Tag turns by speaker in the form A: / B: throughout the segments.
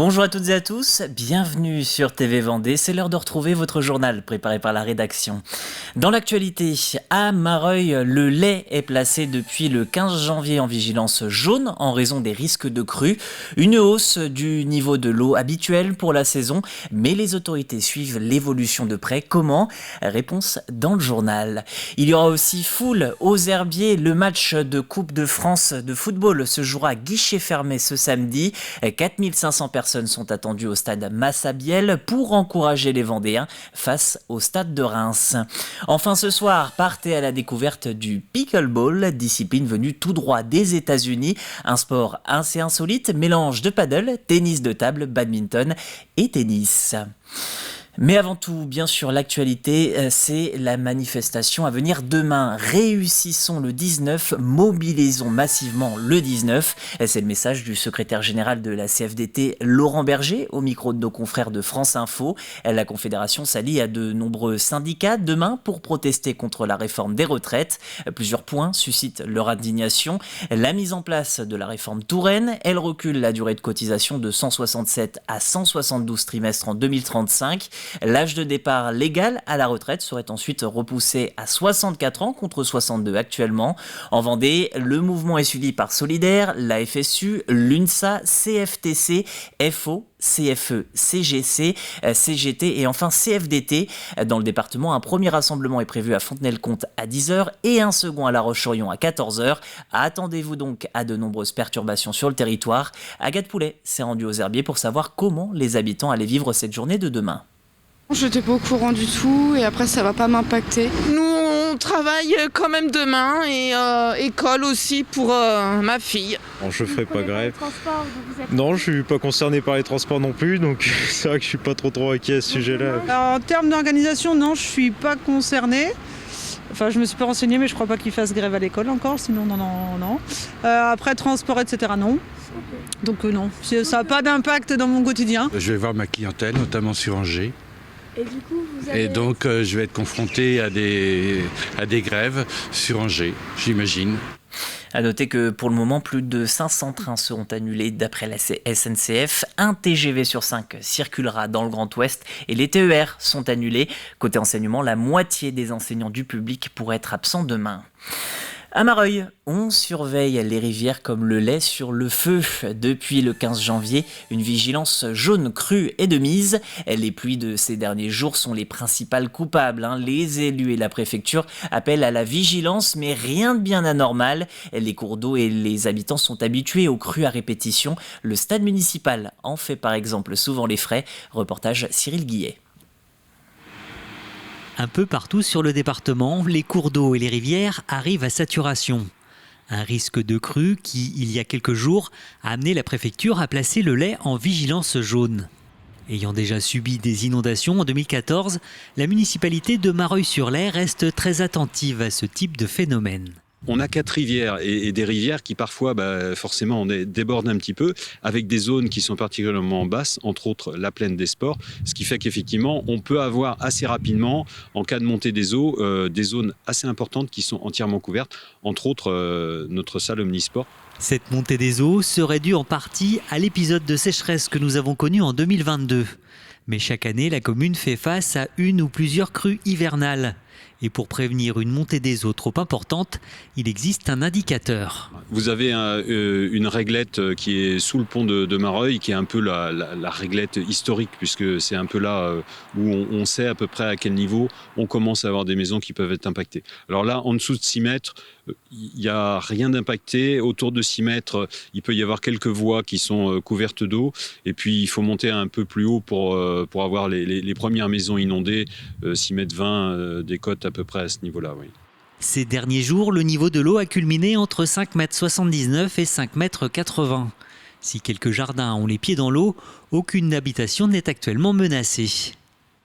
A: Bonjour à toutes et à tous, bienvenue sur TV Vendée, c'est l'heure de retrouver votre journal préparé par la rédaction. Dans l'actualité, à Mareuil, le lait est placé depuis le 15 janvier en vigilance jaune en raison des risques de crue. Une hausse du niveau de l'eau habituelle pour la saison, mais les autorités suivent l'évolution de près. Comment ? Réponse dans le journal. Il y aura aussi foule aux Herbiers, le match de Coupe de France de football se jouera à guichet fermé ce samedi. 4500 personnes sont attendues au stade Massabielle pour encourager les Vendéens face au stade de Reims. Enfin ce soir, partez à la découverte du pickleball, discipline venue tout droit des États-Unis. Un sport assez insolite, mélange de paddle, tennis de table, badminton et tennis. Mais avant tout, bien sûr, l'actualité, c'est la manifestation à venir demain. Réussissons le 19, mobilisons massivement le 19. C'est le message du secrétaire général de la CFDT, Laurent Berger, au micro de nos confrères de France Info. La Confédération s'allie à de nombreux syndicats demain pour protester contre la réforme des retraites. Plusieurs points suscitent leur indignation. La mise en place de la réforme Touraine, elle recule la durée de cotisation de 167 à 172 trimestres en 2035. L'âge de départ légal à la retraite serait ensuite repoussé à 64 ans contre 62 actuellement. En Vendée, le mouvement est suivi par Solidaire, la FSU, l'UNSA, CFTC, FO, CFE, CGC, CGT et enfin CFDT. Dans le département, un premier rassemblement est prévu à Fontenay-le-Comte à 10h et un second à La Roche-sur-Yon à 14h. Attendez-vous donc à de nombreuses perturbations sur le territoire. Agathe Poulet s'est rendue aux Herbiers pour savoir comment les habitants allaient vivre cette journée de demain.
B: Je n'étais pas au courant du tout et après ça va pas m'impacter.
C: Nous on travaille quand même demain et école aussi pour ma fille.
D: Bon, je ferai pas grève. Non, je suis pas concerné par les transports non plus, donc c'est vrai que je suis pas trop inquiet à ce sujet-là.
E: Alors, en termes d'organisation, non, je suis pas concernée. Enfin, je me suis pas renseignée, mais je crois pas qu'ils fassent grève à l'école encore, sinon non. Après, transport, etc., non. Donc non, ça n'a pas d'impact dans mon quotidien.
F: Je vais voir ma clientèle, notamment sur Angers.
G: Et du coup, vous avez...
F: Et donc, je vais être confronté à des grèves sur Angers, j'imagine.
A: À noter que pour le moment, plus de 500 trains seront annulés d'après la SNCF. Un TGV sur 5 circulera dans le Grand Ouest et les TER sont annulés. Côté enseignement, la moitié des enseignants du public pourraient être absents demain. À Mareuil, on surveille les rivières comme le lait sur le feu. Depuis le 15 janvier, une vigilance jaune crue est de mise. Les pluies de ces derniers jours sont les principales coupables. Les élus et la préfecture appellent à la vigilance, mais rien de bien anormal. Les cours d'eau et les habitants sont habitués aux crues à répétition. Le stade municipal en fait par exemple souvent les frais. Reportage Cyril Guillet.
H: Un peu partout sur le département, les cours d'eau et les rivières arrivent à saturation. Un risque de crue qui, il y a quelques jours, a amené la préfecture à placer le lait en vigilance jaune. Ayant déjà subi des inondations en 2014, la municipalité de Mareuil-sur-Lay reste très attentive à ce type de phénomène.
I: On a 4 rivières et des rivières qui parfois, forcément, débordent un petit peu, avec des zones qui sont particulièrement basses, entre autres la plaine des Sports, ce qui fait qu'effectivement, on peut avoir assez rapidement, en cas de montée des eaux, des zones assez importantes qui sont entièrement couvertes, entre autres notre salle Omnisport.
H: Cette montée des eaux serait due en partie à l'épisode de sécheresse que nous avons connu en 2022. Mais chaque année, la commune fait face à une ou plusieurs crues hivernales. Et pour prévenir une montée des eaux trop importante, il existe un indicateur.
I: Vous avez une réglette qui est sous le pont de Mareuil, qui est un peu la réglette historique, puisque c'est un peu là où on sait à peu près à quel niveau on commence à avoir des maisons qui peuvent être impactées. Alors là, en dessous de 6 mètres, il n'y a rien d'impacté. Autour de 6 mètres, il peut y avoir quelques voies qui sont couvertes d'eau. Et puis, il faut monter un peu plus haut pour avoir les premières maisons inondées, 6 mètres 20 des côtes à peu près à ce niveau-là, oui.
H: Ces derniers jours, le niveau de l'eau a culminé entre 5,79 m et 5,80 m. Si quelques jardins ont les pieds dans l'eau, aucune habitation n'est actuellement menacée.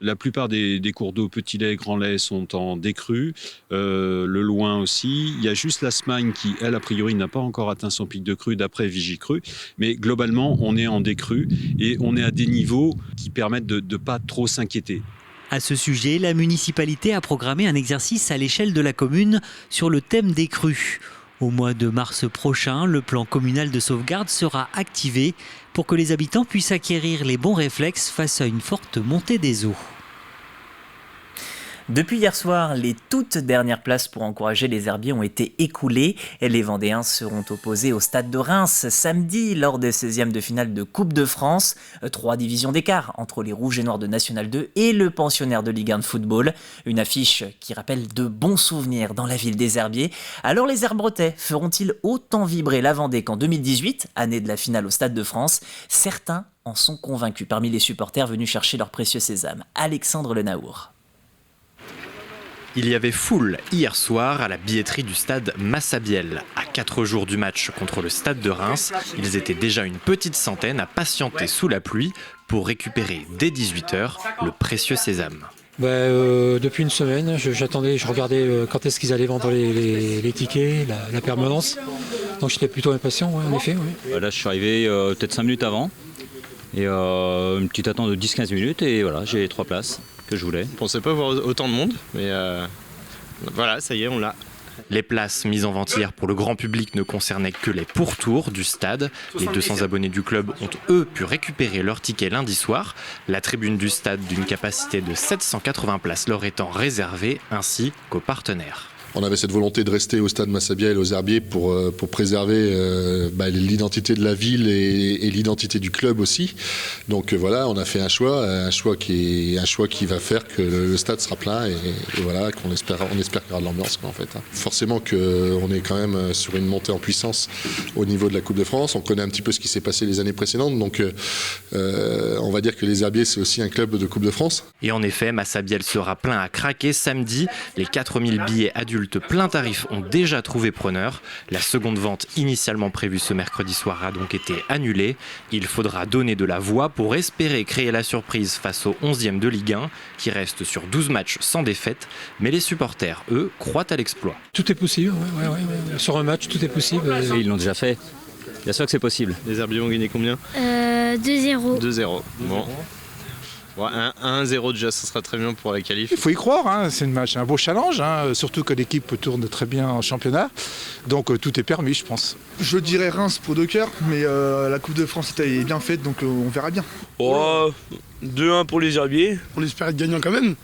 I: La plupart des cours d'eau, Petit Lait, Grand Lait, sont en décrue. Le Loing aussi. Il y a juste la Smagne qui, elle, a priori, n'a pas encore atteint son pic de crue d'après Vigicru. Mais globalement, on est en décrue et on est à des niveaux qui permettent de ne pas trop s'inquiéter.
H: À ce sujet, la municipalité a programmé un exercice à l'échelle de la commune sur le thème des crues. Au mois de mars prochain, le plan communal de sauvegarde sera activé pour que les habitants puissent acquérir les bons réflexes face à une forte montée des eaux.
A: Depuis hier soir, les toutes dernières places pour encourager les herbiers ont été écoulées. Et les Vendéens seront opposés au Stade de Reims samedi lors des 16e de finale de Coupe de France. 3 divisions d'écart entre les Rouges et Noirs de National 2 et le pensionnaire de Ligue 1 de football. Une affiche qui rappelle de bons souvenirs dans la ville des herbiers. Alors les Herbretais feront-ils autant vibrer la Vendée qu'en 2018, année de la finale au Stade de France? Certains en sont convaincus parmi les supporters venus chercher leur précieux sésame. Alexandre Le Naour.
J: Il y avait foule hier soir à la billetterie du stade Massabielle. À 4 jours du match contre le Stade de Reims, ils étaient déjà une petite centaine à patienter sous la pluie pour récupérer dès 18h le précieux sésame.
K: Depuis une semaine, j'attendais, je regardais quand est-ce qu'ils allaient vendre les tickets, la permanence. Donc j'étais plutôt impatient, ouais, en effet. Ouais.
L: Là je suis arrivé peut-être 5 minutes avant. Et une petite attente de 10-15 minutes et voilà, j'ai les 3 places que je voulais.
M: Je ne pensais pas voir autant de monde, mais voilà, ça y est, on l'a.
J: Les places mises en vente hier pour le grand public ne concernaient que les pourtours du stade. Les 200 abonnés du club ont, eux, pu récupérer leur ticket lundi soir. La tribune du stade d'une capacité de 780 places leur étant réservée, ainsi qu'aux partenaires.
N: On avait cette volonté de rester au stade Massabielle aux Herbiers pour préserver l'identité de la ville et l'identité du club aussi. Donc voilà, on a fait un choix qui va faire que le stade sera plein et voilà, on espère qu'il y aura de l'ambiance en fait. Forcément qu'on est quand même sur une montée en puissance au niveau de la Coupe de France. On connaît un petit peu ce qui s'est passé les années précédentes, donc on va dire que les Herbiers c'est aussi un club de Coupe de France.
J: Et en effet, Massabielle sera plein à craquer samedi. Les 4000 billets adultes plein tarif ont déjà trouvé preneur. La seconde vente initialement prévue ce mercredi soir a donc été annulée. Il faudra donner de la voix pour espérer créer la surprise face au 11e de Ligue 1 qui reste sur 12 matchs sans défaite. Mais les supporters, eux, croient à l'exploit.
K: Tout est possible, ouais. Sur un match, tout est possible.
L: Et ils l'ont déjà fait. Bien sûr que c'est possible.
M: Les Herbiers vont gagner combien
G: 2-0.
M: 2-0. Bon. 1-0 déjà, ça sera très bien pour la qualif.
O: Il faut y croire, c'est un beau challenge, surtout que l'équipe tourne très bien en championnat. Donc tout est permis, je pense.
P: Je dirais Reims pour 2 cœurs, mais la Coupe de France est bien faite, donc on verra bien.
Q: 2-1 pour les Herbiers.
P: On espère être gagnant quand même.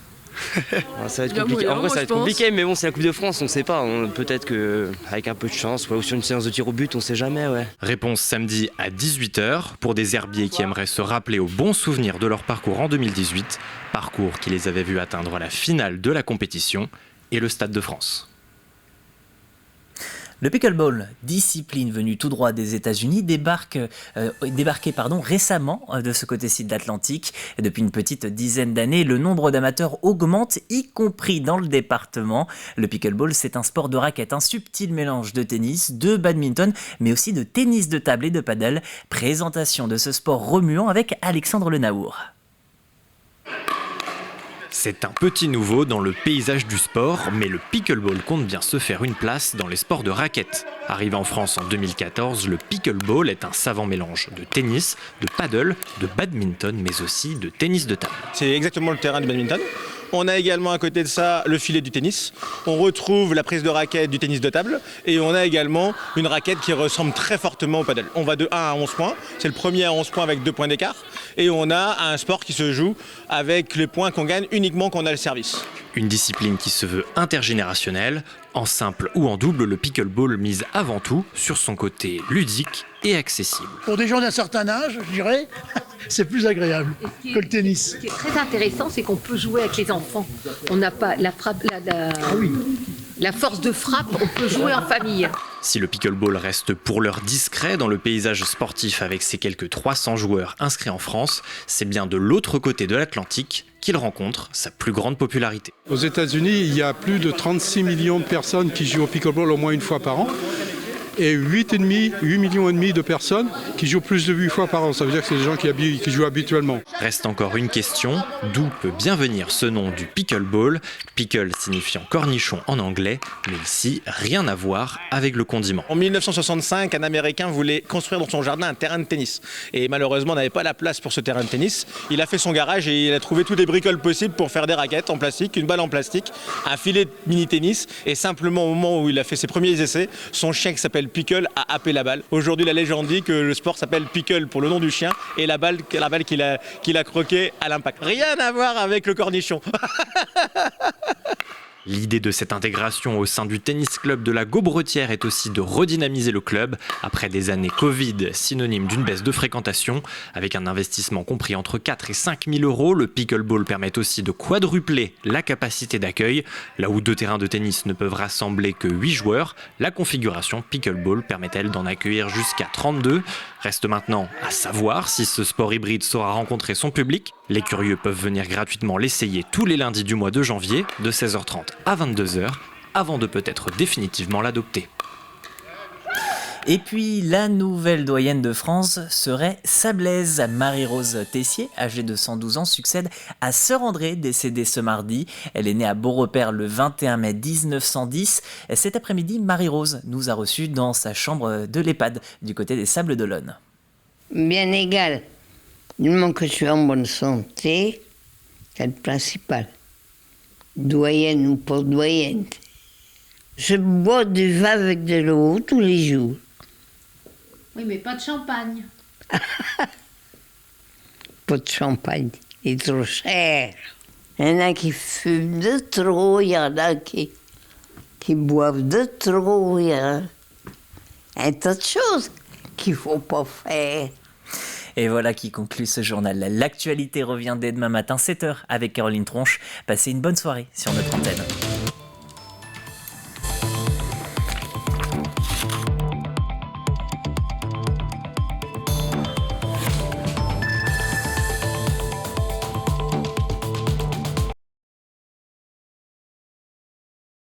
Q: Ça va être compliqué. En vrai, ça va être compliqué, mais bon, c'est la Coupe de France, on ne sait pas. Peut-être qu'avec un peu de chance, ou sur une séance de tir au but, on ne sait jamais. Ouais.
J: Réponse samedi à 18h pour des Herbiers qui aimeraient se rappeler aux bons souvenirs de leur parcours en 2018, parcours qui les avait vus atteindre la finale de la compétition et le Stade de France.
A: Le pickleball, discipline venue tout droit des États-Unis, débarqué récemment de ce côté-ci de l'Atlantique. Depuis une petite dizaine d'années, le nombre d'amateurs augmente, y compris dans le département. Le pickleball, c'est un sport de raquette, un subtil mélange de tennis, de badminton, mais aussi de tennis de table et de paddle. Présentation de ce sport remuant avec Alexandre Le Naour.
J: C'est un petit nouveau dans le paysage du sport, mais le pickleball compte bien se faire une place dans les sports de raquette. Arrivé en France en 2014, le pickleball est un savant mélange de tennis, de paddle, de badminton, mais aussi de tennis de table.
R: C'est exactement le terrain du badminton. On a également à côté de ça le filet du tennis. On retrouve la prise de raquette du tennis de table et on a également une raquette qui ressemble très fortement au paddle. On va de 1 à 11 points. C'est le premier à 11 points avec 2 points d'écart. Et on a un sport qui se joue avec les points qu'on gagne uniquement quand on a le service.
J: Une discipline qui se veut intergénérationnelle. En simple ou en double, le pickleball mise avant tout sur son côté ludique et accessible.
S: Pour des gens d'un certain âge, je dirais, c'est plus agréable que le tennis.
T: Ce qui est très intéressant, c'est qu'on peut jouer avec les enfants. On n'a pas la frappe, la force de frappe, on peut jouer en famille.
J: Si le pickleball reste pour l'heure discret dans le paysage sportif avec ses quelques 300 joueurs inscrits en France, c'est bien de l'autre côté de l'Atlantique qu'il rencontre sa plus grande popularité.
U: Aux États-Unis, il y a plus de 36 millions de personnes qui jouent au pickleball au moins une fois par an. et 8 millions et demi de personnes qui jouent plus de 8 fois par an. Ça veut dire que c'est des gens qui jouent habituellement.
J: Reste encore une question, d'où peut bien venir ce nom du pickleball, pickle signifiant cornichon en anglais, mais ici rien à voir avec le condiment.
R: En 1965, un Américain voulait construire dans son jardin un terrain de tennis et malheureusement n'avait pas la place pour ce terrain de tennis. Il a fait son garage et il a trouvé toutes les bricoles possibles pour faire des raquettes en plastique, une balle en plastique, un filet de mini-tennis et simplement au moment où il a fait ses premiers essais, son chien qui s'appelle Pickle a happé la balle. Aujourd'hui, la légende dit que le sport s'appelle Pickle pour le nom du chien et la balle qu'il a croquée à l'impact. Rien à voir avec le cornichon.
J: L'idée de cette intégration au sein du tennis club de la Gaubretière est aussi de redynamiser le club après des années Covid, synonyme d'une baisse de fréquentation. Avec un investissement compris entre 4 et 5 000 euros, le pickleball permet aussi de quadrupler la capacité d'accueil. Là où 2 terrains de tennis ne peuvent rassembler que 8 joueurs, la configuration pickleball permet-elle d'en accueillir jusqu'à 32. Reste maintenant à savoir si ce sport hybride saura rencontrer son public. Les curieux peuvent venir gratuitement l'essayer tous les lundis du mois de janvier, de 16h30 à 22h, avant de peut-être définitivement l'adopter.
A: Et puis, la nouvelle doyenne de France serait sablaise. Marie-Rose Tessier, âgée de 112 ans, succède à Sœur André, décédée ce mardi. Elle est née à Beaurepaire le 21 mai 1910. Cet après-midi, Marie-Rose nous a reçus dans sa chambre de l'EHPAD, du côté des Sables d'Olonne.
V: Bien égal. Du moment que je suis en bonne santé, c'est le principal. Doyenne ou pas doyenne. Je bois du vin avec de l'eau tous les jours.
T: Oui, mais pas de champagne.
V: Pas de champagne, il est trop cher. Il y en a qui fument de trop, il y en a qui boivent de trop, il y a un tas de choses qu'il ne faut pas faire.
A: Et voilà qui conclut ce journal. L'actualité revient dès demain matin 7h avec Caroline Tronche. Passez une bonne soirée sur notre antenne.